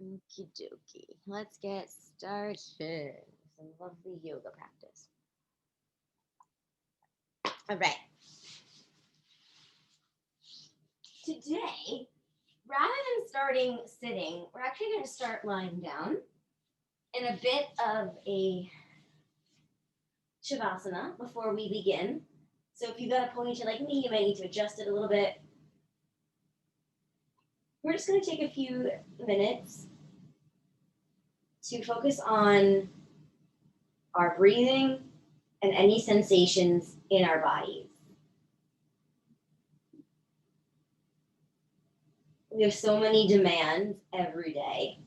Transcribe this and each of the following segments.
Okie dokie. Let's get started. Some lovely yoga practice. All right. Today, rather than starting sitting, we're actually going to start lying down in a bit of a shavasana before we begin. So if you've got a ponytail like me, you might need to adjust it a little bit. We're just going to take a few minutes to focus on our breathing and any sensations in our bodies. We have so many demands every day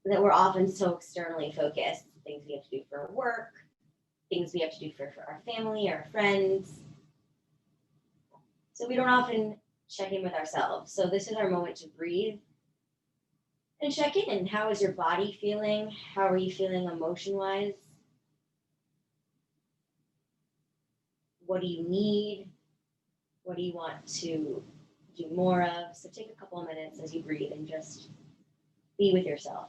that we're often so externally focused. Things we have to do for work, things we have to do for our family, our friends. So we don't often check in with ourselves. So this is our moment to breathe and check in. How is your body feeling? How are you feeling emotion-wise? What do you need? What do you want to do more of? So take a couple of minutes as you breathe and just be with yourself.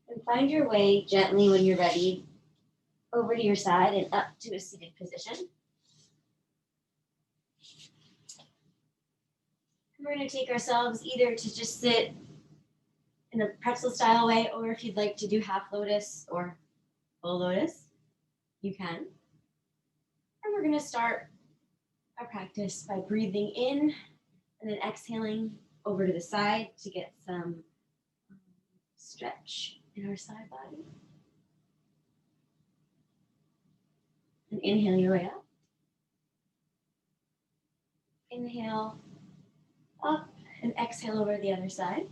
And find your way gently when you're ready over to your side and up to a seated position. We're going to take ourselves either to just sit in a pretzel style way, or if you'd like to do half lotus or full lotus, you can. And we're going to start our practice by breathing in and then exhaling over to the side to get some stretch in our side body. And inhale your way up. Inhale up and exhale over to the other side.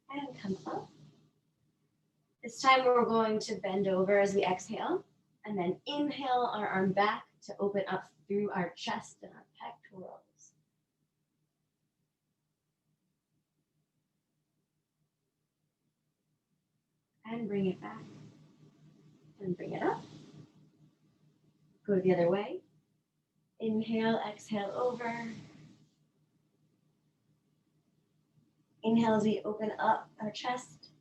And come up. This time we're going to bend over as we exhale and then inhale our arm back to open up through our chest and our pectorals. And bring it back and bring it up. Go the other way. Inhale, exhale over. Inhale as we open up our chest.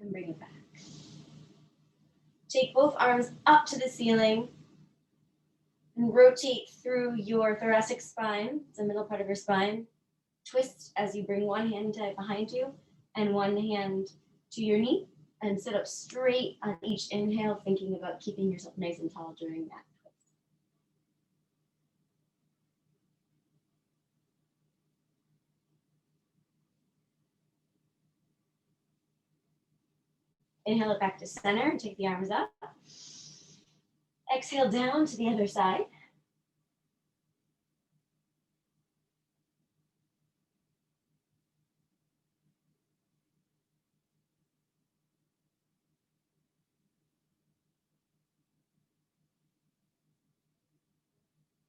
And bring it back. Take both arms up to the ceiling and rotate through your thoracic spine, the middle part of your spine. Twist as you bring one hand tight behind you and one hand to your knee, and sit up straight on each inhale, thinking about keeping yourself nice and tall during that twist. Inhale it back to center and take the arms up. Exhale down to the other side.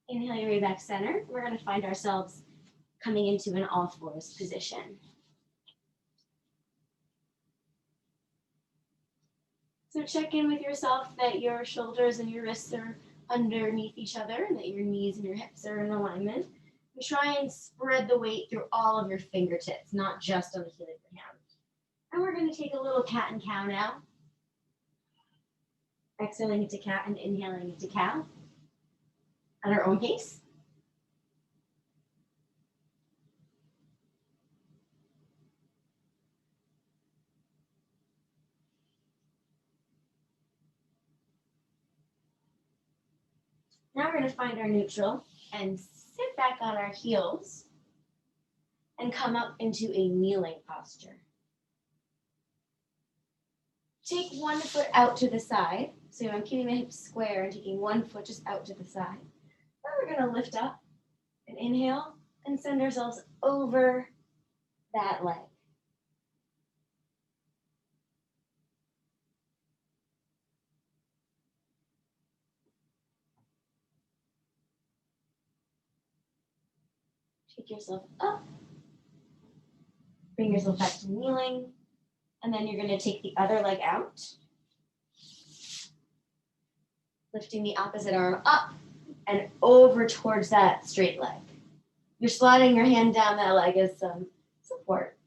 Inhale your way back center. We're going to find ourselves coming into an all fours position. So check in with yourself that your shoulders and your wrists are underneath each other and that your knees and your hips are in alignment. And try and spread the weight through all of your fingertips, not just on the heel of your hand. And we're going to take a little cat and cow now. Exhaling into cat and inhaling into cow at our own pace. Now we're going to find our neutral and sit back on our heels and come up into a kneeling posture. Take one foot out to the side. So I'm keeping my hips square and taking one foot just out to the side. Then we're going to lift up and inhale and send ourselves over that leg. Take yourself up. Bring yourself back to kneeling. And then you're going to take the other leg out. Lifting the opposite arm up and over towards that straight leg. You're sliding your hand down that leg as some support.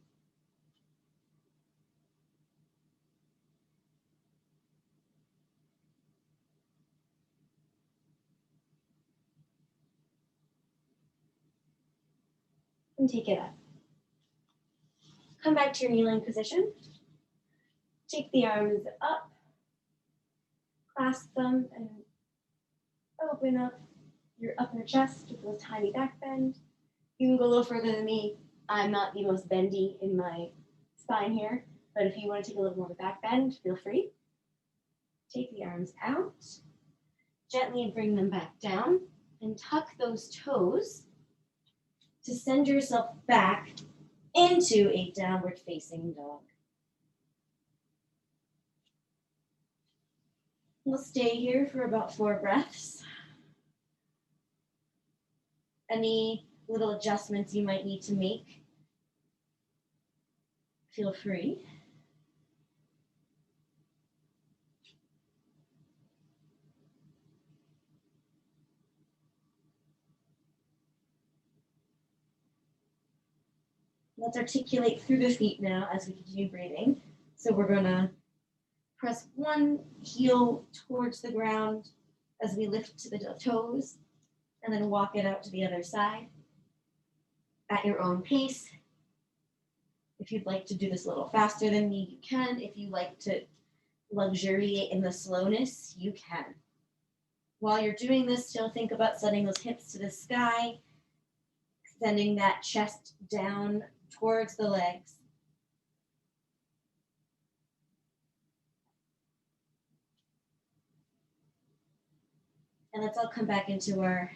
And take it up. Come back to your kneeling position. Take the arms up. Clasp them and open up your upper chest with a little tiny back bend. You can go a little further than me. I'm not the most bendy in my spine here, but if you want to take a little more of a back bend, feel free. Take the arms out. Gently bring them back down and tuck those toes to send yourself back into a downward facing dog. We'll stay here for about 4 breaths. Any little adjustments you might need to make, feel free. Let's articulate through the feet now as we continue breathing. So we're going to press one heel towards the ground as we lift to the toes, and then walk it out to the other side at your own pace. If you'd like to do this a little faster than me, you can. If you like to luxuriate in the slowness, you can. While you're doing this, still think about setting those hips to the sky, extending that chest down towards the legs. And let's all come back into our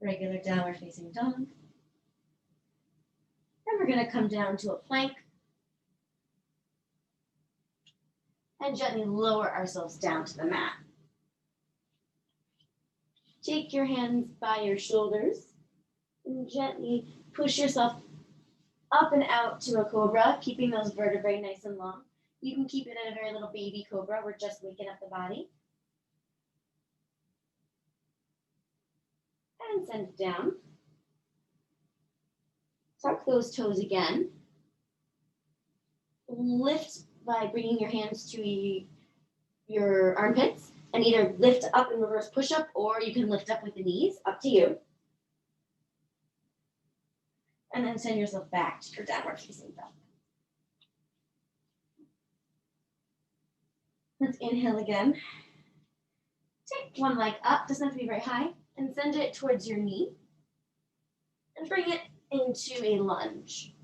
regular downward facing dog. Then we're going to come down to a plank and gently lower ourselves down to the mat. Take your hands by your shoulders and gently push yourself up and out to a cobra, keeping those vertebrae nice and long. You can keep it at a very little baby cobra. We're just waking up the body. And send it down. Tuck those toes again. Lift by bringing your hands to your armpits and either lift up and reverse push-up, or you can lift up with the knees, up to you. And then send yourself back to your downward facing dog. Let's inhale again. Take one leg up, doesn't have to be very high, and send it towards your knee. And bring it into a lunge.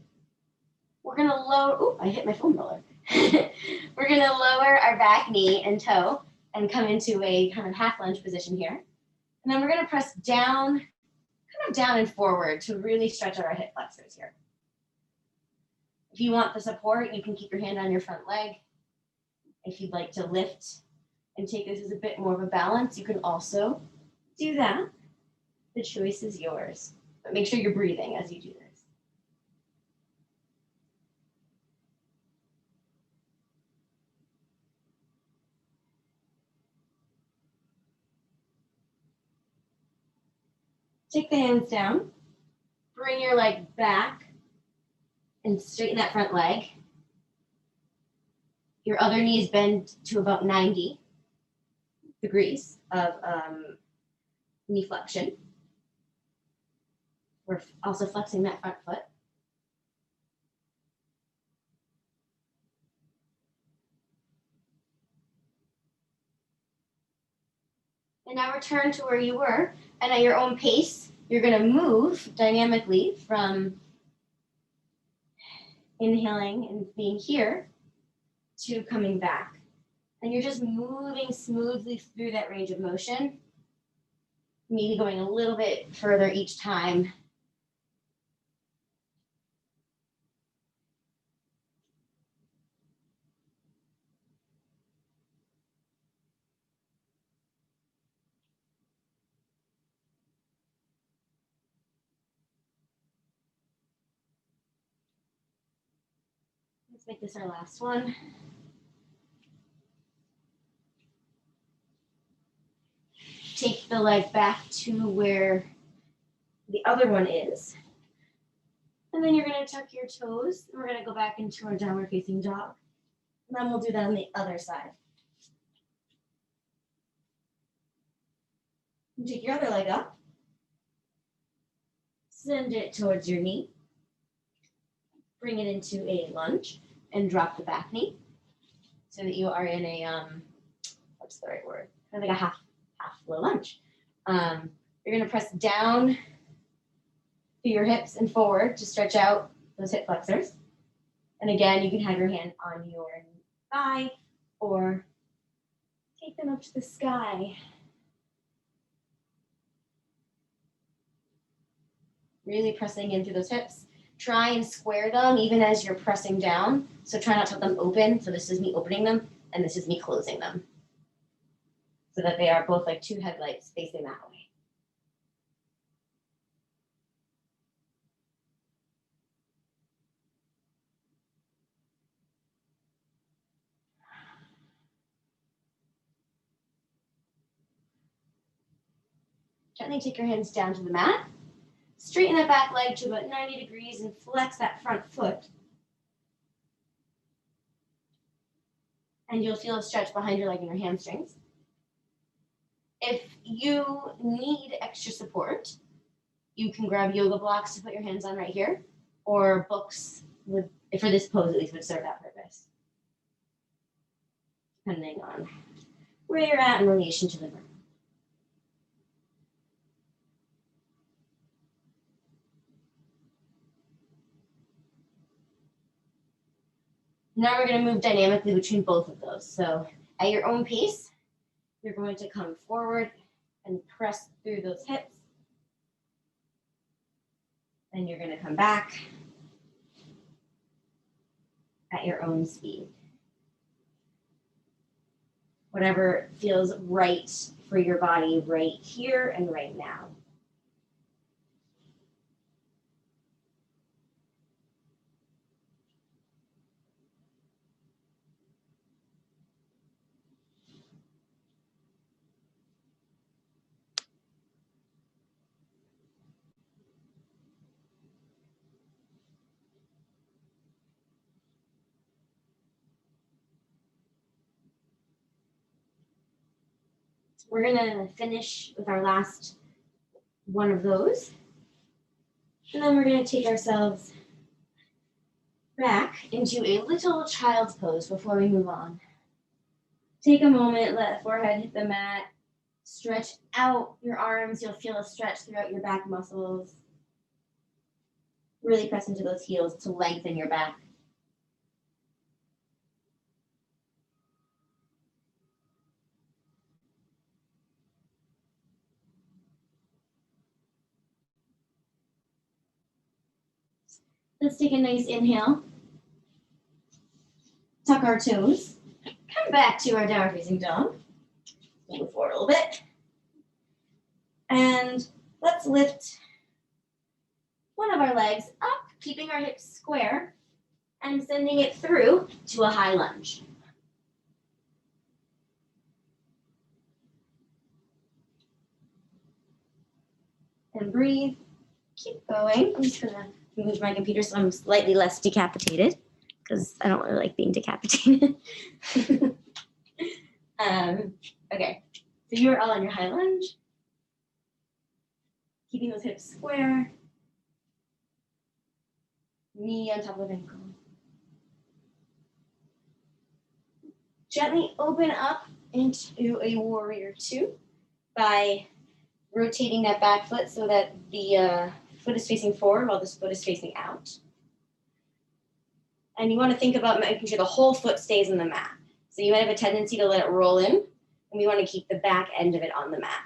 We're gonna lower, oh, I hit my foam roller. We're gonna lower our back knee and toe and come into a kind of half lunge position here. And then we're gonna press down, kind of down and forward to really stretch out our hip flexors here. If you want the support, you can keep your hand on your front leg. If you'd like to lift and take this as a bit more of a balance, you can also do that. The choice is yours, but make sure you're breathing as you do this. Take the hands down, bring your leg back and straighten that front leg. Your other knee is bent to about 90 degrees of knee flexion. We're also flexing that front foot. And now return to where you were, and at your own pace, you're going to move dynamically from inhaling and being here to coming back. And you're just moving smoothly through that range of motion, maybe going a little bit further each time. Let's make this our last one. Take the leg back to where the other one is. And then you're going to tuck your toes. And we're going to go back into our downward facing dog. And then we'll do that on the other side. You take your other leg up. Send it towards your knee. Bring it into a lunge and drop the back knee so that you are in a, what's the right word? Kind of like a half low lunge. You're going to press down through your hips and forward to stretch out those hip flexors. And again, you can have your hand on your thigh or take them up to the sky. Really pressing in through those hips. Try and square them even as you're pressing down. So try not to let them open. So this is me opening them and this is me closing them. So that they are both like two headlights facing that way. Gently take your hands down to the mat. Straighten that back leg to about 90 degrees and flex that front foot. And you'll feel a stretch behind your leg and your hamstrings. If you need extra support, you can grab yoga blocks to put your hands on right here, or books would, for this pose at least, would serve that purpose, depending on where you're at in relation to the ground. Now we're going to move dynamically between both of those. So at your own pace, you're going to come forward and press through those hips. Then you're going to come back at your own speed. Whatever feels right for your body right here and right now. We're going to finish with our last one of those. And then we're going to take ourselves back into a little child's pose before we move on. Take a moment, let the forehead hit the mat. Stretch out your arms. You'll feel a stretch throughout your back muscles. Really press into those heels to lengthen your back. Let's take a nice inhale. Tuck our toes. Come back to our downward facing dog. Move forward a little bit. And let's lift one of our legs up, keeping our hips square, and sending it through to a high lunge. And breathe. Keep going. I'm just going to move my computer so I'm slightly less decapitated, because I don't really like being decapitated. Okay, so you're all on your high lunge. Keeping those hips square. Knee on top of ankle. Gently open up into a warrior two by rotating that back foot so that the foot is facing forward while this foot is facing out. And you want to think about making sure the whole foot stays in the mat. So you might have a tendency to let it roll in, and we want to keep the back end of it on the mat.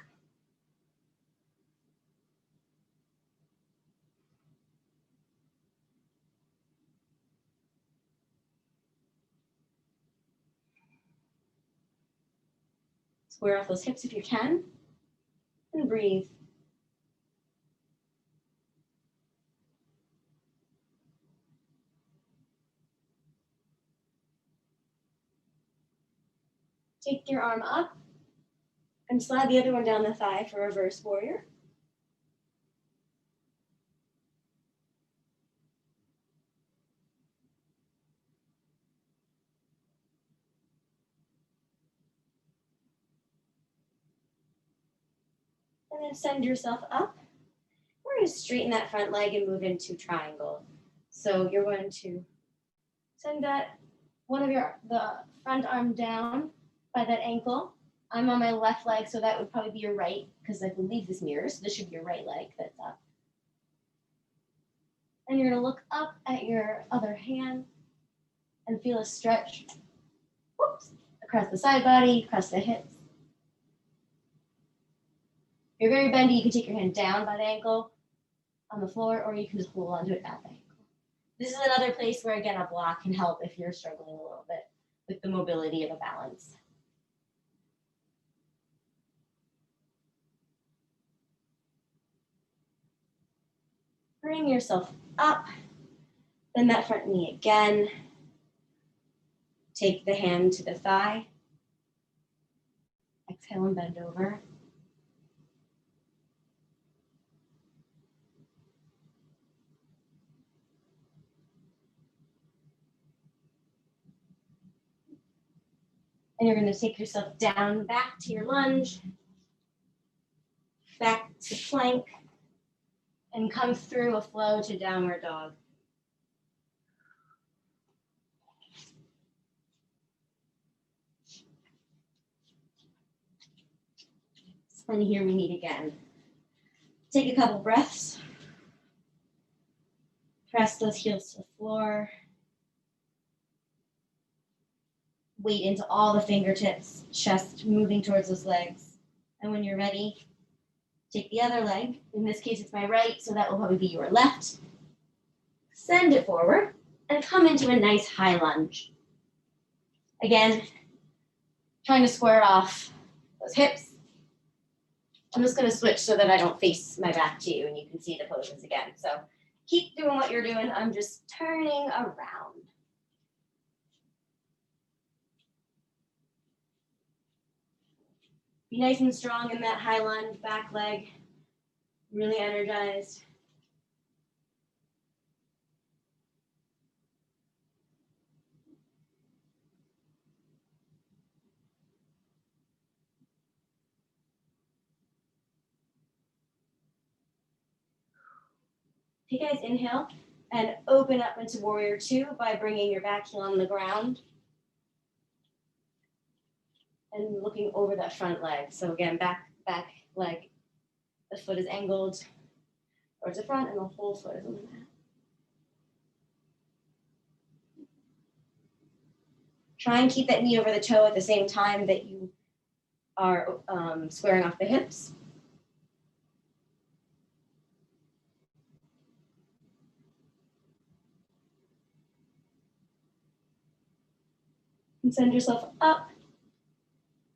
Square off those hips if you can, and breathe. Take your arm up and slide the other one down the thigh for reverse warrior. And then send yourself up. We're going to straighten that front leg and move into triangle. So you're going to send that the front arm down by that ankle. I'm on my left leg, so that would probably be your right, because I believe this mirrors. So this should be your right leg that's up. And you're going to look up at your other hand and feel a stretch. Whoops, across the side body, across the hips. If you're very bendy, you can take your hand down by the ankle on the floor, or you can just hold onto it at the ankle. This is another place where, again, a block can help if you're struggling a little bit with the mobility of the balance. Bring yourself up, bend that front knee again. Take the hand to the thigh. Exhale and bend over. And you're going to take yourself down, back to your lunge, back to plank, and come through a flow to downward dog. So then here we meet again. Take a couple breaths. Press those heels to the floor. Weight into all the fingertips, chest moving towards those legs. And when you're ready, take the other leg. In this case, it's my right, so that will probably be your left. Send it forward and come into a nice high lunge. Again, trying to square off those hips. I'm just going to switch so that I don't face my back to you and you can see the poses again. So keep doing what you're doing. I'm just turning around. Be nice and strong in that high lunge, back leg, really energized. Take a nice inhale and open up into warrior two by bringing your back heel on the ground and looking over that front leg. So again, back leg, the foot is angled towards the front and the whole foot is on the mat. Try and keep that knee over the toe at the same time that you are squaring off the hips. And send yourself up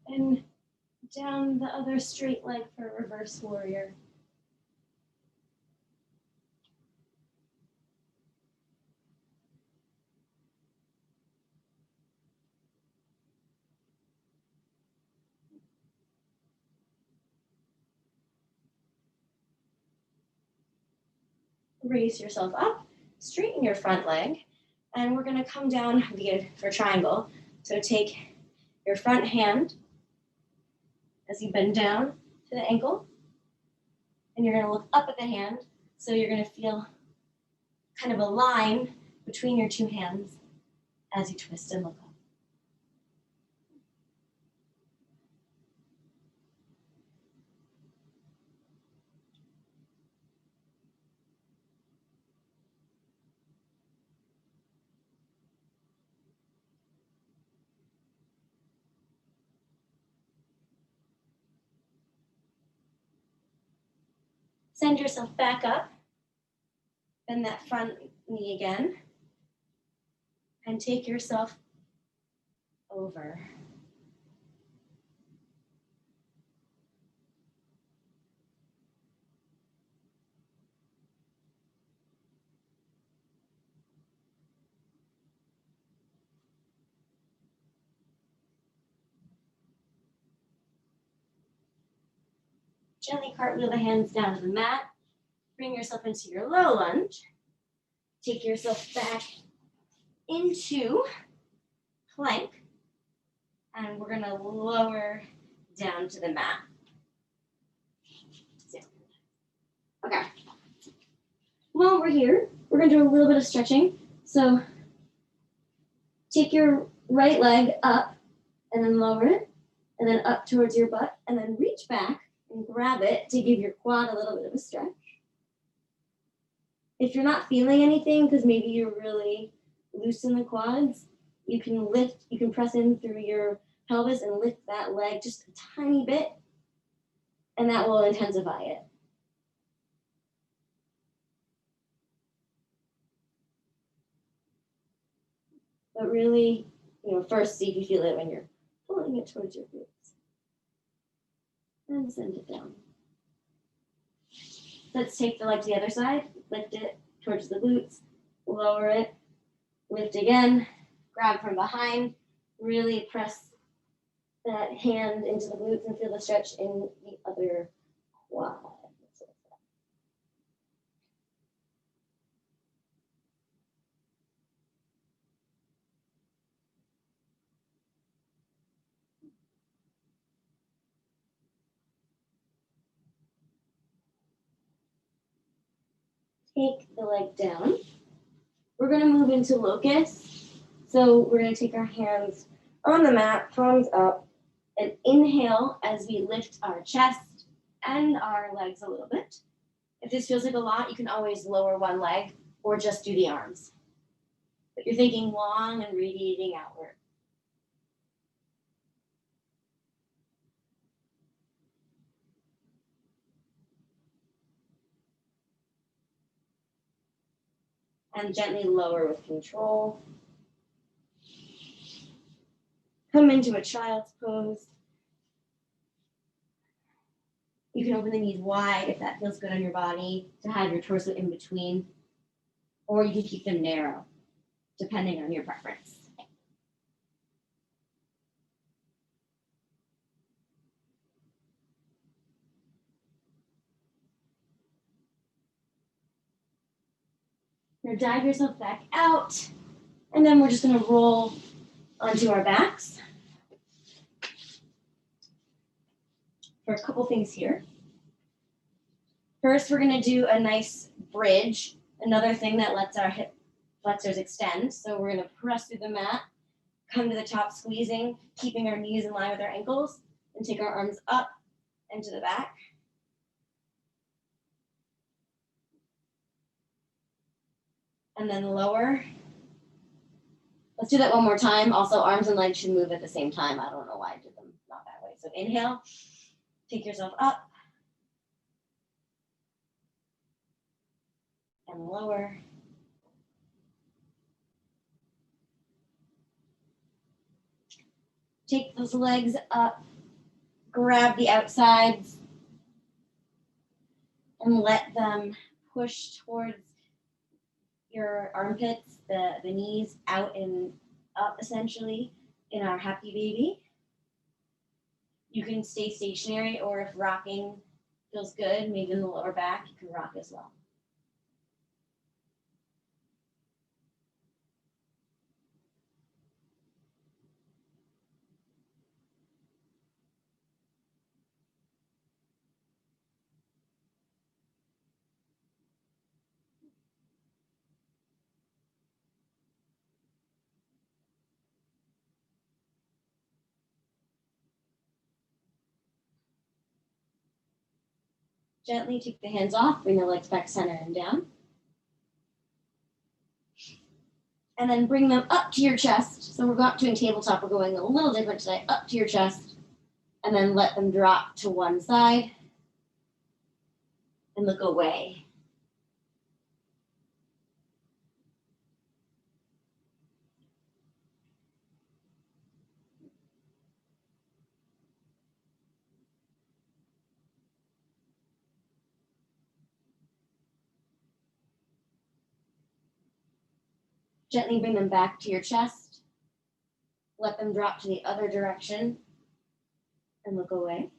and down the other straight leg for reverse warrior. Raise yourself up, straighten your front leg, and we're going to come down for triangle. So take your front hand as you bend down to the ankle, and you're going to look up at the hand. So you're going to feel kind of a line between your two hands as you twist and look up. Send yourself back up. Bend that front knee again. And take yourself over. Gently cartwheel the hands down to the mat. Bring yourself into your low lunge. Take yourself back into plank. And we're gonna lower down to the mat. Okay. While we're here, we're gonna do a little bit of stretching. So take your right leg up and then lower it, and then up towards your butt, and then reach back and grab it to give your quad a little bit of a stretch. If you're not feeling anything, because maybe you're really loose in the quads, you can lift, you can press in through your pelvis and lift that leg just a tiny bit, and that will intensify it. But really, first see if you feel it when you're pulling it towards your glutes. And send it down. Let's take the leg to the other side, lift it towards the glutes, lower it, lift again, grab from behind, really press that hand into the glutes and feel the stretch in the other quad. Take the leg down. We're going to move into locust. So we're going to take our hands on the mat, palms up, and inhale as we lift our chest and our legs a little bit. If this feels like a lot, you can always lower one leg or just do the arms. But you're thinking long and radiating outward. And gently lower with control. Come into a child's pose. You can open the knees wide if that feels good on your body to have your torso in between, or you can keep them narrow, depending on your preference. Now dive yourself back out, and then we're just going to roll onto our backs. For a couple things here. First, we're going to do a nice bridge, another thing that lets our hip flexors extend. So we're going to press through the mat, come to the top, squeezing, keeping our knees in line with our ankles, and take our arms up and to the back. And then lower. Let's do that one more time. Also, arms and legs should move at the same time. I don't know why I did them not that way. So inhale, take yourself up, and lower. Take those legs up, grab the outsides, and let them push towards your armpits, the knees out and up essentially in our happy baby. You can stay stationary, or if rocking feels good, maybe in the lower back, you can rock as well. Gently take the hands off, bring the legs back center and down. And then bring them up to your chest. So we're not doing tabletop, we're going a little different today, up to your chest, and then let them drop to one side. and look away. Gently bring them back to your chest. Let them drop to the other direction and look away.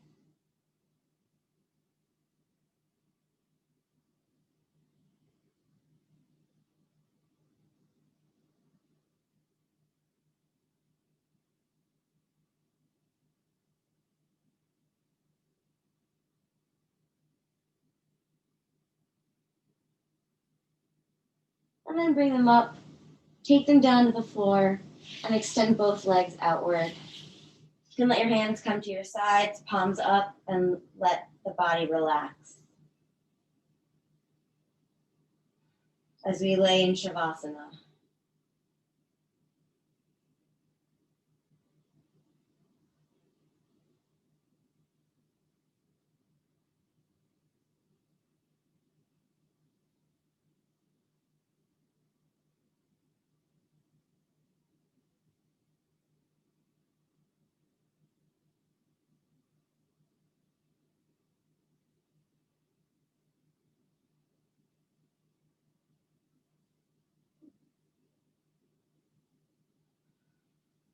And then bring them up, take them down to the floor, and extend both legs outward. You can let your hands come to your sides, palms up, and let the body relax. As we lay in Shavasana.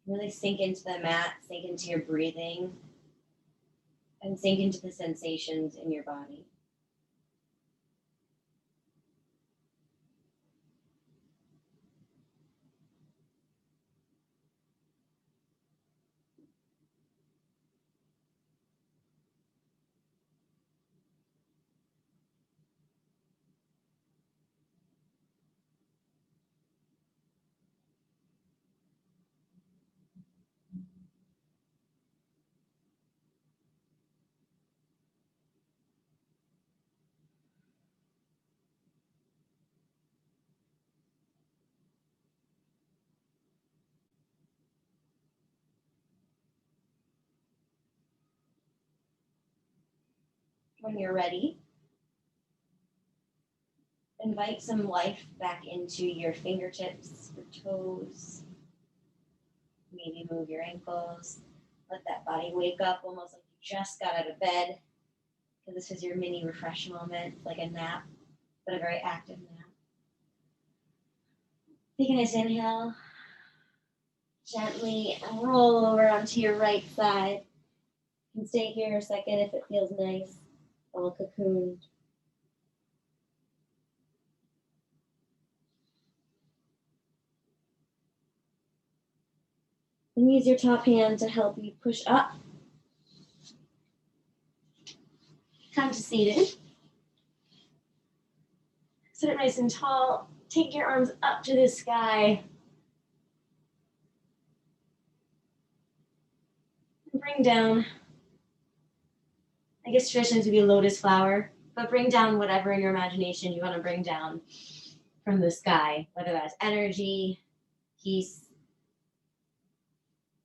Really sink into the mat, sink into your breathing, and sink into the sensations in your body. When you're ready, invite some life back into your fingertips, your toes. Maybe move your ankles. Let that body wake up almost like you just got out of bed. Because this is your mini refresh moment, like a nap, but a very active nap. Take a nice inhale. Gently roll over onto your right side. You can stay here a second if it feels nice. All cocooned. And use your top hand to help you push up. Come to seated. Sit up nice and tall. Take your arms up to the sky. And bring down, I guess traditionally to be a lotus flower, but bring down whatever in your imagination you want to bring down from the sky, whether that's energy, peace,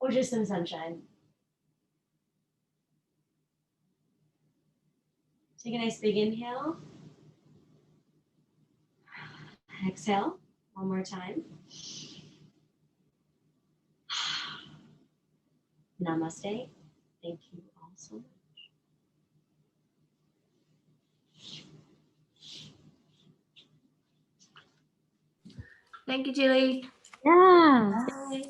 or just some sunshine. Take a nice big inhale. Exhale one more time. Namaste. Thank you all so much. Thank you, Julie. Yeah. Bye.